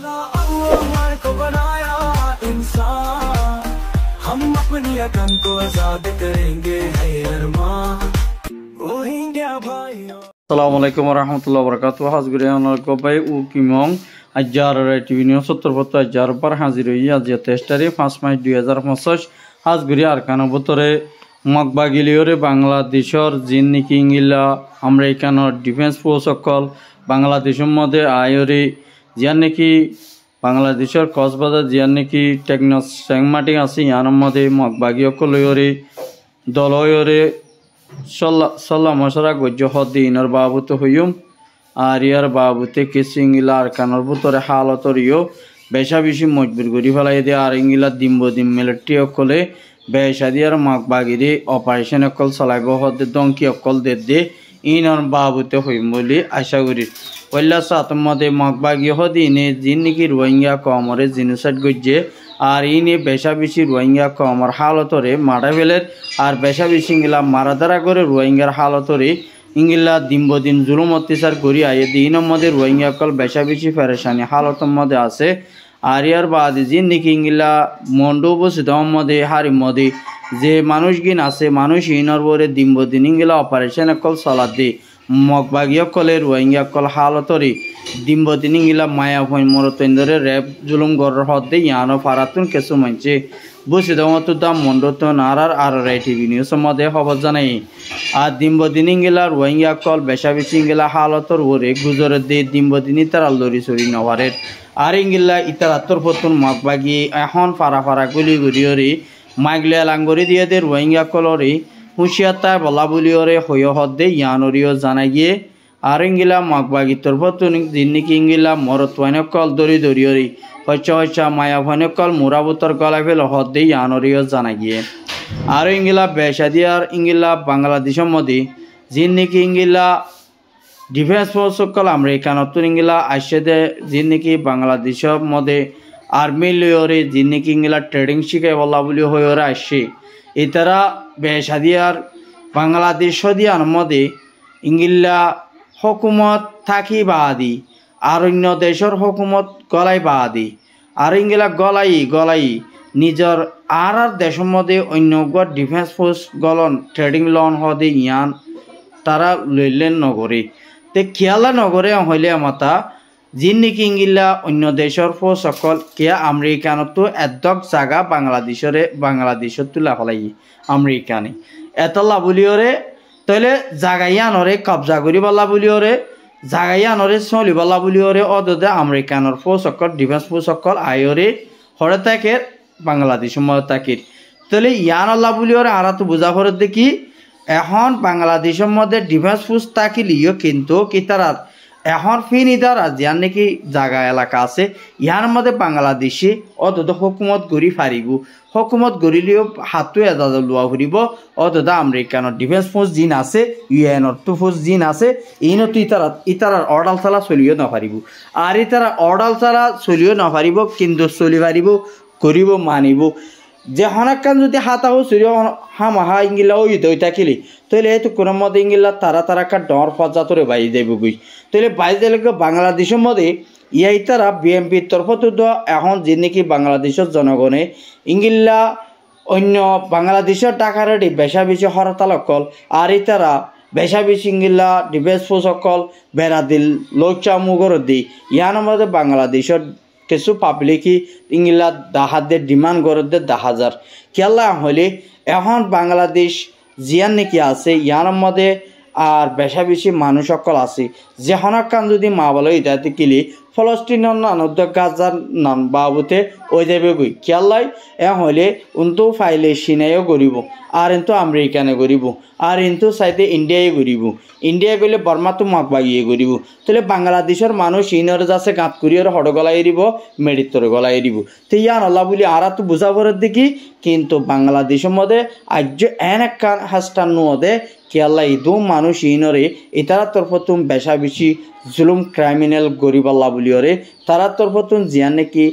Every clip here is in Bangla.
अल्लाह को बनाया इंसान, हम अपनी अकल को आजाद करेंगे है अरमान, रोहिंग्या भाइयों। Assalamualaikum warahmatullahi wabarakatuh. Hazguri analko bai u kimong ajar TV news সত্তর ajar par হাজির হই আজ 23 তারিখ 5 মার্চ 2025 hazguri arkana botore মগবাগিলিওরে বাংলাদেশর জিন্নিকি ইংলা আমেরিকানর ডিফেন্স ফোর্স সকল বাংলাদেশের মধ্যে আয়রে জিয়ান নাকি বাংলাদেশের কক্সবাজার জিয়ান নাকি টেকনস স্যাংমাটি আছে ইয়ার মধ্যে মগবাগি সকলরে দলয়রে সল্লা মশরা গজ্য হদ্দি ইনর বাবুত হইম আর ইয়ার বাবুতে কেসিং ইলা আরকানর ভিতরে হালতর ইও বেশা বেশি মজবুর করি ফেলাই দিয়ে আর ইংলা দিম্ব দিম মিলিটারি সকলে বেশা দিয়ার মগবাগিরি অপারেশন অকল চলাই গো হদ্দে দঙ্কি অকল দে ইনর বাবুতে হইম বলে আশা করি পয়লা সাত মধ্যে মগবাগি হদি ইনে জিন নাকি রোহিঙ্গা কমরে জিনোসাইড গজ্জে আর ইনে বেশা বেশি রোহিঙ্গা কমর হালতরে মারা ফেলের আর বেশা বেশি ইংলা মারাদারা করে রোহিঙ্গার হালতরে ইংলা দিম্ব দিন জুলুম অত্যাচার করি আয়ে দিনের মধ্যে রোহিঙ্গা কল বেশা বেশি ফেরেশানি হালতের মধ্যে আছে আর ইয়ার বাদে জিন নাকি ইংলা মন্ডু বসে মধ্যে হারির মধ্যে যে মানুষগিন আছে মানুষ ইনর বরে দিম্ব দিন ইংলা অপারেশন কল চলাত দিয়ে মগবাগিয়া কলে রোহিঙ্গা কল হালতরে দিম্ব দিন ইংলা মায়া ভয় মরতেন্দরে রেপ জুলুম গড় হদ্দে ইয়ানো ফারাতুন কেসু মানছে বসে তো দাম মন্ডত নারার আর TV নিউজ মধ্যে খবর জানাই আর দিম্ব দিন ইংলা রোহিঙ্গা কল বেশা বেশি ইংলা হালতর ওরে গুজরে দে দিম্ব দিনই তারা লড়ি চড়ি নওয়ারের আর ইংলা ইতার আত্মর ফতুন মগবাগি এখন ফারা ফারা গুলি গুড়িয়রি মাইগলিয়া লাঙ্গরি দিয়ে দে রোহিঙ্গা কলরে হুঁশিয়ার বলা বলিওরে হইয় হদ্দে ইয়ানরিও জানাই গিয়ে আর ইংলা মগবাগি তোর ফতুন জিন্নিকি ইংলা মরতওয়াইন কল দরি দরিয়রি হচ্ছা মায়া ভয়ন কল মুরাবুতর গলা ফেল হদ্দে ইয়ানরিও জানাই গিয়ে আর ইংলা বেশা দিয়ার ইংলা বাংলাদেশের মধ্যে জিন্নিকি ইংলা ডিফেন্স ফোর্স সকল আমেরিকানত ইংলা আসে দে জিন্নিকি বাংলাদেশের মধ্যে আর্মি লিওরে জিন্নিকি ইংলা ট্রেডিং শিখে বলা বলি হয়ে আসছে এতারা বেশা দিয়ার বাংলাদেশ দিয়ার মধ্যে ইংলা হকুমত থাকি বাদি আর অন্য দেশের হকুমত গলাই বাদি আর ইংলা গলাই নিজের আর দেশের মধ্যে অন্য ডিফেন্স ফোর্স গলন ট্রেডিং লন হদে ইয়ান তারা লইলেন নগরে তে খেয়ালা নগরে হইলে আমাতা জিন নাকি ইংলা অন্য দেশের ফোর্স সকল কেয়া আমেরিকানতো এদক জাগা বাংলাদেশত তুলা ফলাই আমেরিকানে এতলা বলিওরে তাহলে জাগাইয়ানরে কবজা করি বলা বলিওরে জাগাইয়ানরে চলি বলা বলিওরে অদদে আমেরিকানর ফোর্স সকল ডিফেন্স ফোর্স সকল আয়রে হরে থাকে বাংলাদেশের মধ্যে থাকে তাহলে ইয়ান আল্লাহ বলিওরে আরা তো বুঝা ফরত দেখি এখন বাংলাদেশের মধ্যে ডিফেন্স ফোর্স থাকিলিও কিন্তু কি তারা এখন ফিনিদার জিয়ান নাকি জায়গা এলাকা আছে ইয়ার মধ্যে বাংলাদেশে অতদ হকুমত গড়ি ফারিব হকুমত গড়িলেও হাতটো এজাজ লোৱা ফুৰিব অতদ আমেরিকানৰ ডিফেন্স ফোর্স জিন আছে ইউএনৰ টু ফোর্স জিন আছে ইনতো ইতারার অর্ডাল চালা চলিও নপারিব আর ইতারা অর্ডাল চালা চলিও নপারিব কিন্তু চলি পারিব কৰিব মানিব যে হনাকান যদি হাতাও চলিও হামাহা ইংলা ওই থাকিলি তাহলে এই তো কোনো মধ্যে ইংলা তারা কা ডর ফজাতরে বাই যাইব গই তাহলে বাই দিলে বাংলাদেশের মধ্যে ইয়াই তারা বিএমপির তরফত এখন যে নাকি বাংলাদেশের জনগণে ইংলা অন্য বাংলাদেশের টাকা রেডি বেশা বেশি হরতাল অকল আর এই তারা বেশা বেশি ইংলা ডিফেন্স ফোর্স অকল বেড়া দিল লোকচা মুগর দি ইয়ার মধ্যে বাংলাদেশের কিছু পাবলিকই ইংলা দাহাদের ডিমান্ড করে দে 10,000 খেলা হলে এখন বাংলাদেশ জিয়ান নাকি আছে ইয়ার মধ্যে আর বেশা বেশি মানুষ সকল আছে যে হনাকান যদি মা বলে ইদাতে কিলি ফলস্তিনের নানদ গাজার নান বাবুতে ওই যাবে গই খেয়ালাই হলে উন্তু ফাইলে সিনাইও গরিব আর কিন্তু আমেরিকানে গরিব আর কিন্তু সাইতে ইন্ডিয়ায় গরিব ইন্ডিয়া গেলে বর্মা তো মগবাগিয়ে গরিব তাহলে বাংলাদেশের মানুষ ইনর যাচ্ছে গাঁত করিয়ার হড় গলাই দিব মেডিতর গলাই দিব তো ইয়ান আল্লাহ বলি আর তো বুঝাবরের দেখি কিন্তু বাংলাদেশের মধ্যে আজ এন এক হাস্টান মধ্যে কেয়াল্লা ইদু মানুষ ইনরে ইতারা তরফতুম বেশা বেশি জুলুম ক্রাইমিনাল গরিব আল্লাহ বলিওরে তারা তরফতুম জিয়ান নাকি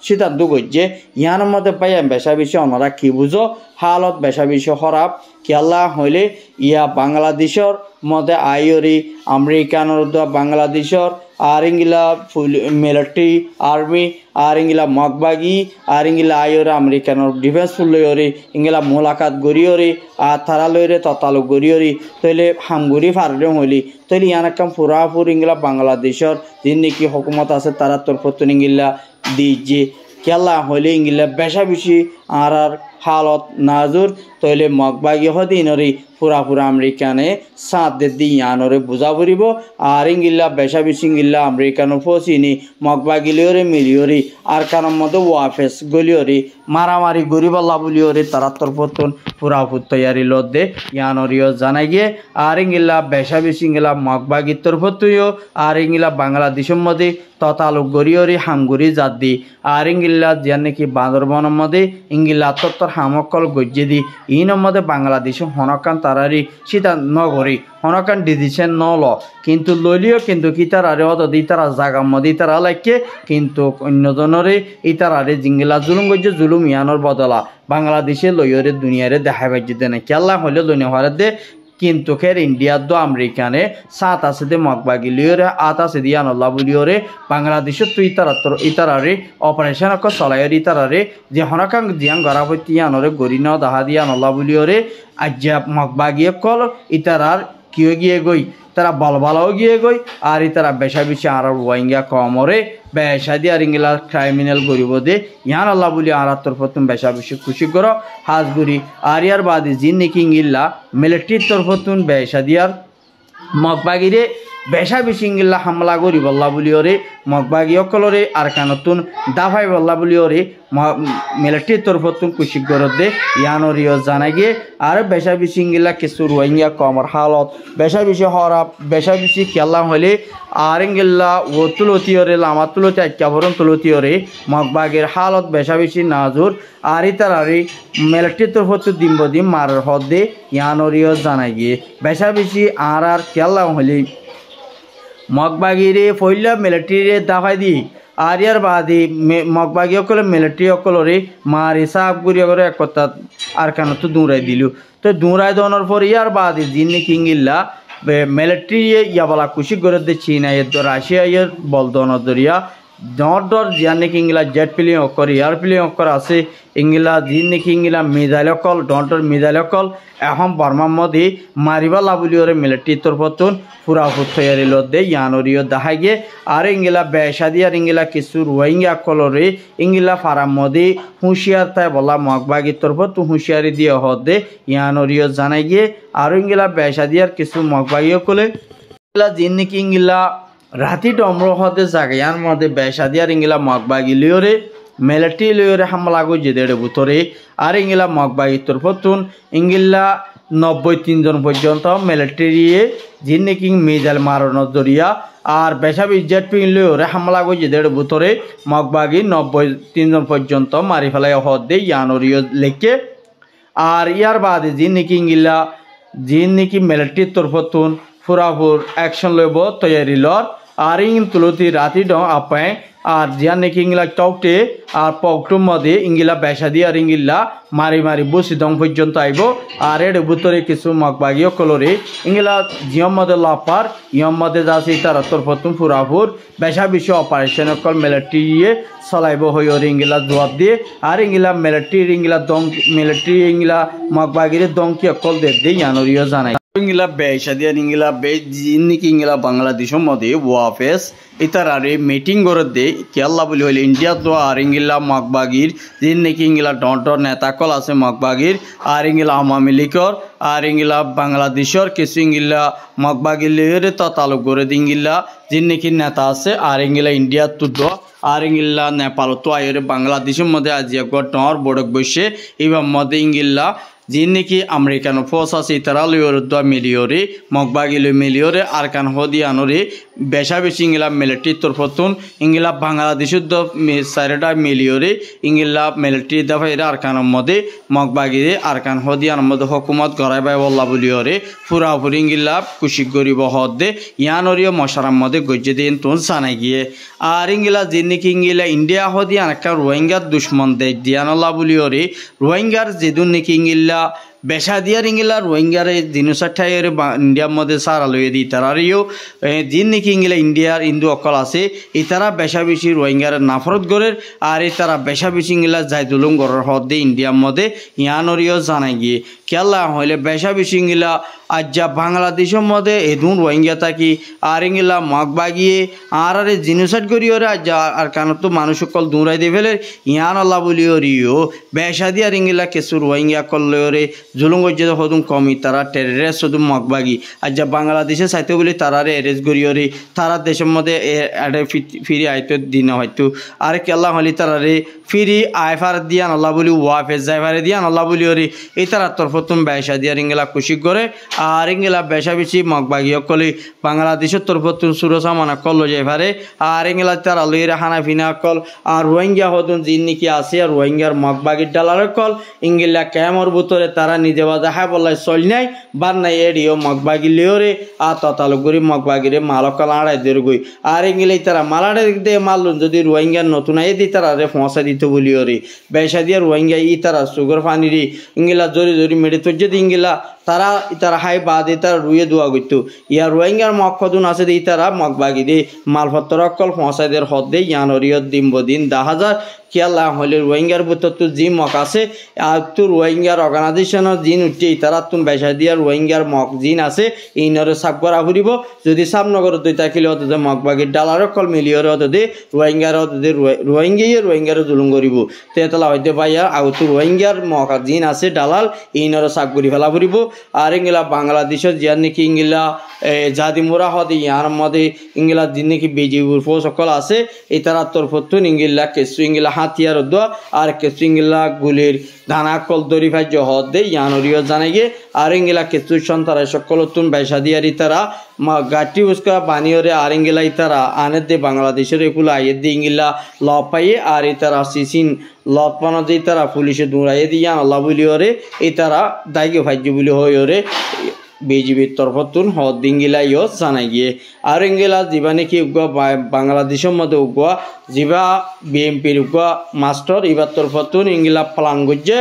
সিদ্ধান্ত করছে ইয়ানোর মধ্যে পাই বেশা বেশি ওনারা কি বুঝো হালত বেশা বেশি খারাপ কেলা হইলে ইয়া বাংলাদেশের মধ্যে আইরি আমেরিকানোর বাংলাদেশের আর ইংলা মিলিটারি আর্মি আর ইংলা মগবাগি আর ইংলা আইরে আমেরিকানোর ডিফেন্স ফুলরে ইংলা মোলাকাত গড়িয়রে আর তারা লইরে ততালো গড়িয়রি তৈলে হামগুড়ি ফারডে হইলি তৈলে ইয়ান একদম পুরাপুর ইংলা বাংলাদেশের যে নাকি হুকুমত আছে তারা তরফতুন ইংলা দিয়েছে কেলা হইলে ইংলা বেশা বেশি আর হালত নাজুর তৈলে মগবাগি হদিনরে পুরা আমেরিকানে সাথ দি ইয়ানরে বুঝা পড়িব আর ইংলা বেশা বেশি ইংলা আমেরিকানো ফসিনি মগবাগিলিওরে মিলিওরি আর কারণ মতো ওয়াফেস গলিওরি মারামারি গরিবাল্লা বলিওরে তারা তরফতুন পুরাপুর তৈয়ারি লদ্দে ইয়ানরিও জানাই গিয়ে আর ইংলা বেশা বেশি ইংলা মগবাগির তরফতুইও আর ইংলা বাংলাদেশের মধ্যে ততালুক গড়িওরি হামগুড়ি জাত দি আর ইংলা যে নাকি বান্দরবনের মধ্যে ইংলা তত্তর হামকল গজ্জে দি ইনের মধ্যে বাংলাদেশে হনকান তারারি সীতা নগরী হনকান ডিসিশন নল কিন্তু লইলিও কিন্তু কি তারারে অত দি তারা জাগার মধ্যে তারা লাগে কিন্তু অন্যজনরে এই তারারে জিঙ্গিলা জুলুম গজ্জে জুলুম ইয়ানোর বদলা বাংলাদেশে লইয়রে দুনিয়ারে দেখা পাইছে দেনে কেলা হইলে লইনে হরে দে কিন্তু খের ইন্ডিয়ার দো আমেরিকানে সাত আছে দে মগবাগিলিওরে আত আছে দিয়া নল্লা বলিওরে বাংলাদেশের তো ইতারারে অপারেশন চলাইয়ের ইতারারে যে হনকাং জিয়াং গড়া হইতে ইয়ানরে গড়ি ন দাহা দিয়া নল্লা বলিওরে আজ্জা মগবাগিয়ে কল ইতারার কিয় গিয়ে গই তারা বলবালাও গিয়ে গই আর তারা বেশা বেশি আর ওয়াইঙ্গা কমরে বেশা দিয়ে আর ইংলা ক্রাইমিনাল গরিব দে ইয়ান আল্লাহ বলি আর তরফতুন বেশা বেশি খুশি করো হাজগুড়ি আর ইয়ার বাদে জিন নাকি ইংলা মিলিটারির তরফতুন বেশা দিয়ার মগবাগিরে বেশা বেশি ইংলা হামলা করি বল্লা বলিওরে মগবাগি অকলরে আর কানতুন দাফাই বল্লা বলিওরে মিলিটারির তরফতুন খুশি করো দে ইয়ানরিও জানা গিয়ে আর বেশা বেশি ইংলা কিছু রোহিঙ্গা কমর হালত বেশা বেশি হরাপ বেশা বেশি কেলা হলে আর ইংলা ও তুলতিওরে লামা তুলতি আক্যাভরণ তুলতিওরে মগবাগের হালত বেশা বেশি নাজুর আর ইতারারি মিলিটারির তরফতুন দিন মারার হদ দে ইয়ানরিও জানা গিয়ে বেশা বেশি আর কেলা হলে মগবাগিরে ফইলা মিলিটারিরে দাফাই দি আর ইয়ার বাদে মগবাগি অকলে মিলিটারি অকলরে মারি সাফ গুড়ি করে এক কথা আর কেন তো দৌড়াই দিল তো দৌড়াই দেওয়ানোর পর ইয়ার বাদে যিনি কিংগিল্লা মিলিটারি ইয়াবালা খুশি করে দে চীনা রাশিয়া ইয়ার বল দোনো দরিয়া ডর জিয়া নাকি ইংলা জেট প্লেন অকর এয়ার প্লেন অকর আছে ইংলা যি নাকি ইংলা মিজাইল অকল ডর মিজাইল অকল এখন বর্মার মধ্যে মারিবা লাবুলিওরে মিলিটারি তরফতুন পুরাপুর তৈয়ারি লদ্দে ইয়ানরিও দেখা গিয়ে আর ইংলা বেশা দিয়ে আর ইংলা কিছু রোহিঙ্গা কলরে ইংলা ফারাম মধ্যে হুঁশিয়ার তাই বলা মগবাগির তরফত হুঁশিয়ারি দিয়ে হদে ইয়ানরিও জানাই গিয়ে আর ইংলা বেশা দিয়ে আর কিছু মগবাগিও কলে ইংলা যি নাকি ইংলা রাতি ডমর হতে জাগায়ার মধ্যে বেশা দিয়ার ইংলা মগবাগি লিওরে মিলিটারি লিওরে হামলা গো যেদের ভিতরে আর ইংলা মগবাগি তরফতুন ইংলা 93 জন পর্যন্ত মিলিটারি যে নাকি মিজাইল মারানোর জরিয়া আর বেশা জেট প্লেন লিওরে হামলা গো যেদের ভিতরে মগবাগি 93 জন পর্যন্ত মারি ফেলাই হদে ইয়ানরিও লেখে আর ইয়ার বাদে যে নাকি ইংলা যে নাকি মিলিটারির তরফতুন পুরাপুর অ্যাকশন লইব তৈয়ারি লর আর ইং তুলতি রাতি ড আপায় আর জিয়া নাকি ইংলা টকটে আর পকটুর মধ্যে ইংলা বেশা দিয়ে আর ইংলা মারি মারি বসি দং পর্যন্ত আইব আর এর ভিতরে কিছু মগবাগিও কলরে ইংলা জিয়ম মধ্যে লাপার ইয়ম মধ্যে যাচ্ছে তার তরফতুন পুরাপুর বেশা বেশি অপারেশন অকল মিলিটারি চলাইব হয়ে ইংলা জবাব দিয়ে আর ইংলা মিলিটারি ইংলা দং মিলিটারি ইংলা মগবাগিরে দংকি অকল দে দিয়ে ইয়ানরিও জানাই ইংলা বেশা দিয়ে ইংলা নাকি ইংলা বাংলাদেশের মধ্যে ওয়াফেস ইতারারে মিটিং করে দে কেল্লা বলি হইলে ইন্ডিয়া তো আর ইংলা মগবাগির যে নাকি ইংলা ডর নেতাকল আছে মগবাগির আর ইংলা আওয়ামী লীগর আর ইংলা বাংলাদেশের কিছু ইংলা মগবাগির তালুক করে দি ইংলা যে নাকি নেতা আছে আর ইংলা ইন্ডিয়া তো আর ইংলা নেপাল তো আয়রে বাংলাদেশের মধ্যে আজিয়া ডর বড়ক বসে এবার মধ্যে ইংলা जिन निकी अमेरिकान फोर्स আছে তারা লিওর দ মিলিয়রে মগবাগিলে মিলিয়রে আরকান হদিয়ানরে বেশা বেশি ইংলা মিলিটারি তরফতুন ইংলা বাংলাদেশের দ সাইরেডা মিলিয়রে ইংলা মিলিটারি দফাইরা আরকানের মধ্যে মগবাগিরে আরকান হদিয়ানের মধ্যে হুকুমত গরাইবাই বল্লা বলিয়রে পুরাপুরি ইংলা কুশিক গরিব হদে ইয়ানরিও মশারার মধ্যে গজ্জে দিন তুন সানাই গিয়ে আর ইংলা জিন নিকি ইংলা ইন্ডিয়া হদিয়ান একটা রোহিঙ্গার দুশ্মন দেশ দিয়ানল্লা বলিয়রে রোহিঙ্গার যেদুন নিকি ইংলা বেশা দিয়ার ইংলা রোহিঙ্গার জিনিসটাইয়ের ইন্ডিয়ার মধ্যে সারা লইয়ে দিই তারারিও জিন নাকি ইংলা ইন্ডিয়ার হিন্দু অকল আছে এই তারা বেশা বেশি রোহিঙ্গার নাফরত গড়ের আর এই তারা বেশা বেশি ইংলা জাইদুলুম গড়ের হদ দিয়ে ইন্ডিয়ার মধ্যে ইয়ানরিও জানাই গিয়ে কেলা হইলে বেশা বেশি ইংলা আজ্জা বাংলাদেশের মধ্যে এদুন রোহিঙ্গা থাকি আর ইংলা মগবাগিয়ে আর জিনিসট করিওরে আজ্জা আর কারণ তো মানুষ সকল দূরাই দিয়ে ফেলে ইয়ান আল্লাহ বলিওরিও বেশা দিয়ে আর ইংলা কিছু রোহিঙ্গা করলেওরে জুলুম গজ্জে হদুম কমি তারা টেররিস্ট হদুম মগবাগি আজ্জা বাংলাদেশে চাইতে বলি তারারে এরেস্ট করিওরে তারা দেশের মধ্যে ফিরি আইতো দিন হয়তো আর কেলা হলি তারারে ফিরি আইফার দিয়ান আল্লাহ বলি ওয়াফেজ জাইফারে দিয়ান আল্লাহ বলিওরে এই তারা তরফতুম বেশা দিয়ে ইংলা খুশি করে আর ইংলা বেশা বেশি মগবাগি অকলে বাংলাদেশের তরফতুম সুরসা মানা কল যাইফারে আর ইংলা তারা লইরে হানাফিনা কল আর রোহিঙ্গা হদুন জিন নিকি আছে আর রোহিঙ্গার মগবাগির ডালার কল ইংলা ক্যামর ভিতরে তারা নিজে বাজা হ্যাঁ বললাই চল নাই বার নাই এডিও মগবাগি লিওরে আর ততালগুড়ি মগবাগিরে মালকাল আড়াই দের গই আর ইংলাই তারা মালাড়ে দিয়ে মারলুন যদি রোহিঙ্গার নতুন আই দি তারা রে ফসা দিত বলিওরে বেশা দিয়ে রোহিঙ্গা ই তারা সুগার পানিরি ইংলা জরি জরি মেডে তো যদি ইংলা তারা তারা হাই বাদে তারা রুয়ে দোয়া করতো ইয়ার রোহিঙ্গার মকদুন আছে দি তারা মগবাগি দে মালপত্র অকল ফসাইদের হদ দে ইয়ানরিয়ত দিন 10,000 কেলা হলে রোহিঙ্গার ভিতর তো জি মক আছে আর তো রোহিঙ্গার অর্গানাইজেশনের জিন উঠে তারা তুন বেসা দিয়া রোহিঙ্গার মক জিন আছে ইনরে সাব করা ফুরিব যদি সাবনগর দুই তাকিলে হতো যে মগবাগির ডালার কল মিলিয়র হতো দে রোহিঙ্গার হতো দে রোহিঙ্গার জুলুম করিব তেতলা হইতে পাইয়া আর তো রোহিঙ্গার মক জিন আছে ডালাল ইনরে সাব করি ফেলা ফুরিব আর ইংলা বাংলাদেশের জিয়ার নাকি ইংলা জাদিমুরা হদে ইয়ার মধ্যে ইংলা জিন নাকি বিজিবুর ফো সকল আছে এই তারা তরফতুন ইংলা কেসু ইংলা হাতিয়ার দোয়া আর কেসু ইংলা গুলির ধানা কল দরি ভাই হদ দে ইয়ানরিও জানাই গে আর ইংলা কেসু সন্তারা সকল তুন বেসা দিয়ারি তারা গাটি উস্কা বানিয়রে আর ইংলা ইতারা আনে দে বাংলাদেশের এগুলো আইয়ে দিয়ে ইংলা ল পাইয়ে আর এই তারা সিসিন লপানো দিয়ে তারা পুলিশে দৌড়াইয়ে দিয়ে আল্লাহ বলিওরে এই তারা দায়ী ভাজ্য বলি হইরে বিজিবির তরফতুন হদ দিঙ্গিলা ইয় জানাই গিয়ে আর ইংলা যিবা নাকি উগুয়া বাংলাদেশের মধ্যে উগুয়া যিবা বিএমপির উগুয়া মাস্টার এবার তরফতুন ইংলা প্লান করছে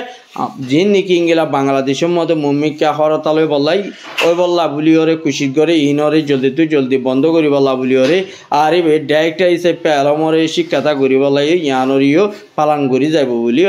জিন নাকি ইংলা বাংলাদেশের মধ্যে মুমিকা হরতালে বললাই ওই বললা বলিওরে খুশি করে ইনরে জলদি বন্ধ করি বললা বলিওরে আর এবার ডাইরেক্ট হিসেবে আলমরে শিক্ষাতা করি বললাই ইয়ানরিও পালন করি যাব বলি